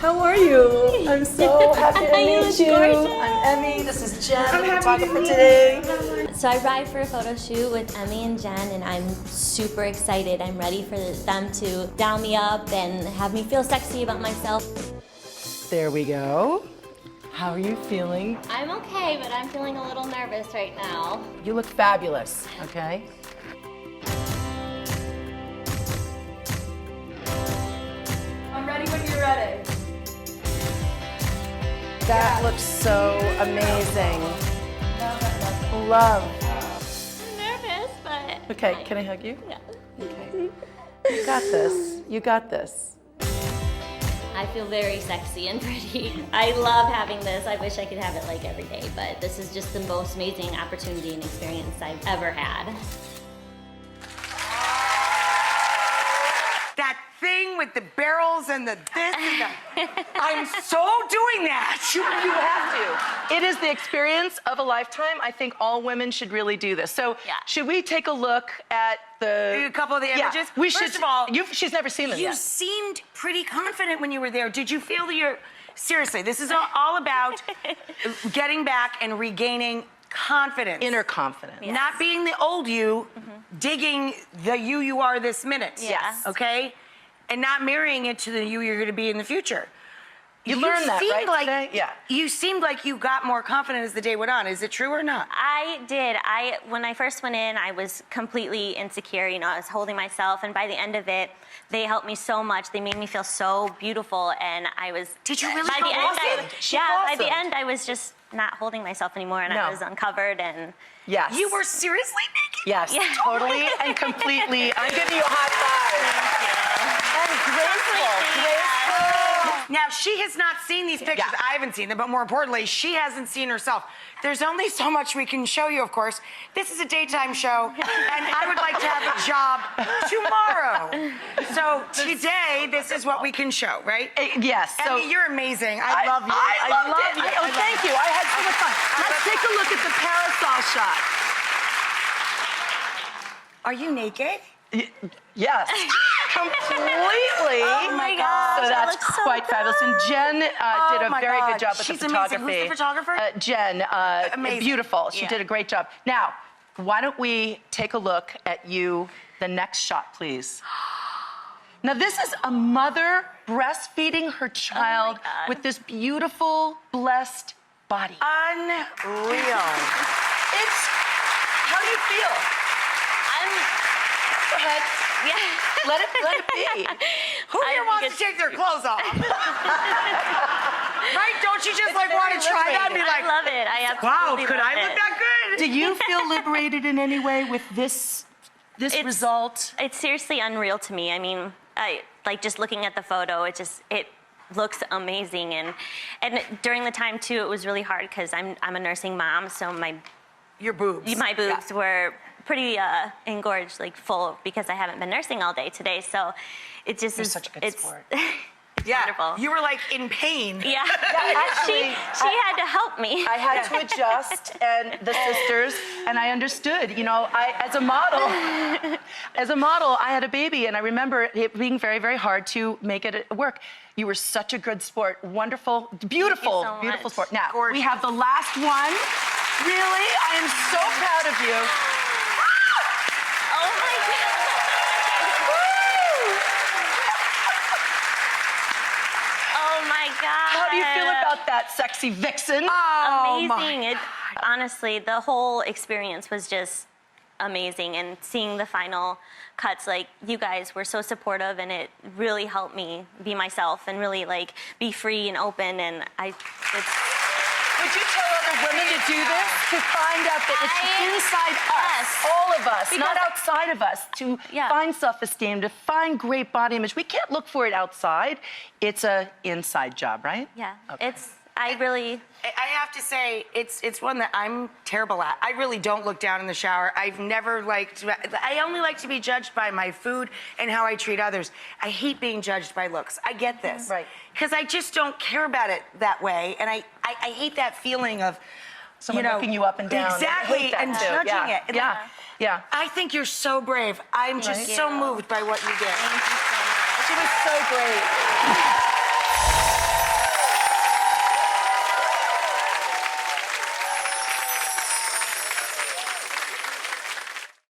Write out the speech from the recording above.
How are you? I'm so happy to meet you. Gorgeous. I'm Emmy. This is Jen, I'm the happy photographer to meet today. So I arrived for a photo shoot with Emmy and Jen, and I'm super excited. I'm ready for them to down me up and have me feel sexy about myself. There we go. How are you feeling? I'm okay, but I'm feeling a little nervous right now. You look fabulous, okay? I'm ready when you're ready. That looks so amazing. Love. I'm nervous, but... Okay, can I hug you? Yeah. Okay. You got this. You got this. I feel very sexy and pretty. I love having this. I wish I could have it like every day, but this is just the most amazing opportunity and experience I've ever had. That thing with the barrels and the this and the... I'm so doing that. You have to. It is the experience of a lifetime. I think all women should really do this. So Yeah. should we take a look at A couple of the images? Yeah, we First should. of all, she's never seen them you yet. seemed pretty confident when you were there. Did you feel that you're... Seriously, this is all about getting back and regaining confidence. Inner confidence. Yeah. Not being the old you, digging the you are this minute. Yes. Okay? And not marrying it to the you you're going to be in the future. You learned that, seemed right, like, today? Yeah. You seemed like you got more confident as the day went on. Is it true or not? I did. When I first went in, I was completely insecure. You know, I was holding myself, and by the end of it, they helped me so much. They made me feel so beautiful, and I was. Did you really By feel the end, awesome? She by blossomed. the end, I was just not holding myself anymore, and No. I was uncovered and. Yes. You were seriously naked? Yes, Yeah. totally and completely. I'm giving you a high five. And graceful, graceful. Now, she has not seen these pictures. Yeah. I haven't seen them, but more importantly, she hasn't seen herself. There's only so much we can show you, of course. This is a daytime show, and I would like to have a job tomorrow. So today, this is what we can show, right? Yes. So Emmy, you're amazing. I love you. I love you. it. Oh, thank you. I had so much fun. Let's take a look at the parasol shot. Are you naked? Yes. Completely. Oh my gosh, So that that's looks so quite fabulous. And Jen did a my very God. good job with She's the amazing. photography. Who's the photographer? Jen. Amazing. Beautiful. She Yeah. did a great job. Now, why don't we take a look at you, the next shot, please. Now, this is a mother breastfeeding her child God. with this beautiful, blessed body. Unreal. It's, how do you feel? Go ahead. Yeah. Let it be. Who here wants to take their clothes off? Right? Don't you just like want to try that and be like, I love it. I wow, absolutely could love I look it. that good? Do you feel liberated in any way with this result? It's seriously unreal to me. I mean, just looking at the photo, it looks amazing, and during the time too, it was really hard because I'm a nursing mom, so my boobs. my boobs were pretty engorged, like full, because I haven't been nursing all day today. So it just You're is. such a good sport. It's Yeah, wonderful. you were like in pain. Yeah, actually, she had to help me. I had to adjust, and the sisters, and I understood. You know, as a model, I had a baby, and I remember it being very, very hard to make it work. You were such a good sport. Wonderful, beautiful, so beautiful much. sport. Now, Gorgeous. we have the last one. Really? I am so proud of you. Oh my God. Oh my God. How do you feel about that, sexy vixen? Oh, Amazing. Honestly, the whole experience was just amazing, and seeing the final cuts, like, you guys were so supportive, and it really helped me be myself and really like be free and open, and Would you tell other women to do this? To find out that it's inside us, Yes. all of us, Because- not outside of us, to Yeah. find self-esteem, to find great body image. We can't look for it outside. It's an inside job, right? yeah, Okay. I have to say, it's one that I'm terrible at. I really don't look down in the shower. I've never liked, I only like to be judged by my food and how I treat others. I hate being judged by looks. I get this. Right. Because I just don't care about it that way. And I hate that feeling of, Someone looking you up and down. I Exactly, hate that and too. judging Yeah. it. Yeah, yeah. I think you're so brave. I'm just Right. so moved by what you did. Thank you so much. She was so great.